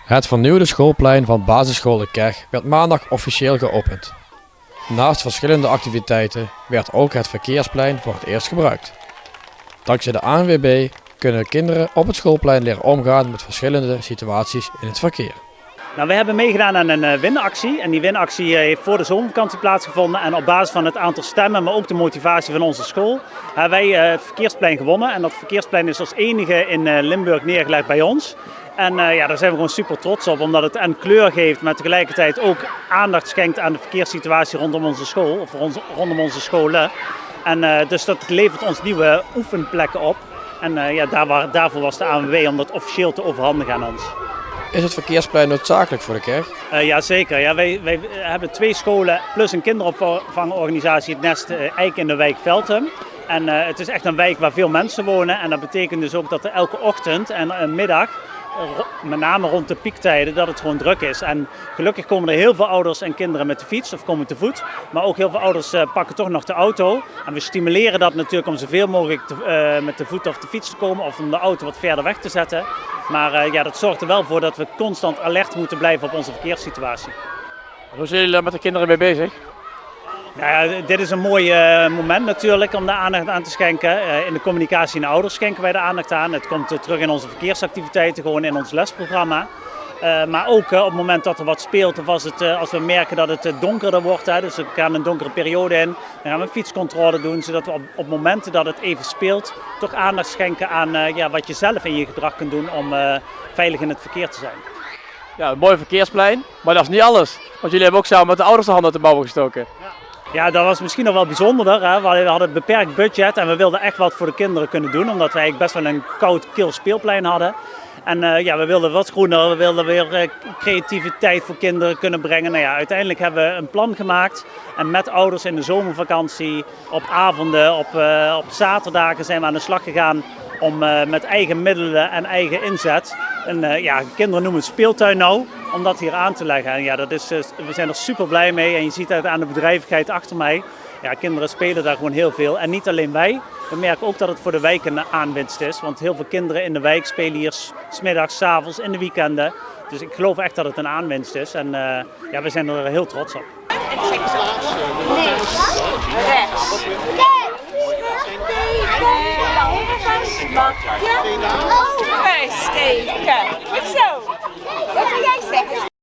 Het vernieuwde schoolplein van basisschool De Keg werd maandag officieel geopend. Naast verschillende activiteiten werd ook het verkeersplein voor het eerst gebruikt. Dankzij de ANWB kunnen kinderen op het schoolplein leren omgaan met verschillende situaties in het verkeer. Nou, we hebben meegedaan aan een winactie en die winactie heeft voor de zomervakantie plaatsgevonden. En op basis van het aantal stemmen, maar ook de motivatie van onze school, hebben wij het verkeersplein gewonnen. En dat verkeersplein is als enige in Limburg neergelegd bij ons. En daar zijn we gewoon super trots op, omdat het een kleur geeft, maar tegelijkertijd ook aandacht schenkt aan de verkeerssituatie rondom onze school, of rondom onze scholen. En dus dat levert ons nieuwe oefenplekken op. En daarvoor was de ANWB om dat officieel te overhandigen aan ons. Is het verkeersplein noodzakelijk voor De Keg? Jazeker. Ja, wij hebben 2 scholen plus een kinderopvangorganisatie, het Nest Eik in de wijk Veltum. En het is echt een wijk waar veel mensen wonen. En dat betekent dus ook dat er elke ochtend en middag, met name rond de piektijden, dat het gewoon druk is. En gelukkig komen er heel veel ouders en kinderen met de fiets of komen te voet. Maar ook heel veel ouders pakken toch nog de auto. En we stimuleren dat natuurlijk om zoveel mogelijk met de voet of de fiets te komen of om de auto wat verder weg te zetten. Maar dat zorgt er wel voor dat we constant alert moeten blijven op onze verkeerssituatie. Hoe zijn jullie met de kinderen mee bezig? Nou ja, dit is een mooi moment natuurlijk om daar aandacht aan te schenken. In de communicatie naar ouders schenken wij de aandacht aan. Het komt terug in onze verkeersactiviteiten, gewoon in ons lesprogramma. Maar ook op het moment dat er wat speelt of als we merken dat het donkerder wordt, dus we gaan een donkere periode in, dan gaan we een fietscontrole doen, zodat we op momenten dat het even speelt toch aandacht schenken aan wat je zelf in je gedrag kunt doen om veilig in het verkeer te zijn. Ja, een mooi verkeersplein, maar dat is niet alles. Want jullie hebben ook samen met de ouders de handen uit de mouwen gestoken. Ja, dat was misschien nog wel bijzonderder. Hè? We hadden een beperkt budget en we wilden echt wat voor de kinderen kunnen doen. Omdat we eigenlijk best wel een koud, kil speelplein hadden. En we wilden wat groener, we wilden weer creativiteit voor kinderen kunnen brengen. Nou ja, uiteindelijk hebben we een plan gemaakt. En met ouders in de zomervakantie, op avonden, op zaterdagen zijn we aan de slag gegaan om met eigen middelen en eigen inzet. En kinderen noemen het speeltuin nou, om dat hier aan te leggen. En ja, we zijn er super blij mee en je ziet het aan de bedrijvigheid achter mij. Ja, kinderen spelen daar gewoon heel veel. En niet alleen wij. We merken ook dat het voor de wijk een aanwinst is. Want heel veel kinderen in de wijk spelen hier 's middags, 's avonds, in de weekenden. Dus ik geloof echt dat het een aanwinst is. En we zijn er heel trots op. Oversteken. Goed zo. Wat wil jij zeggen?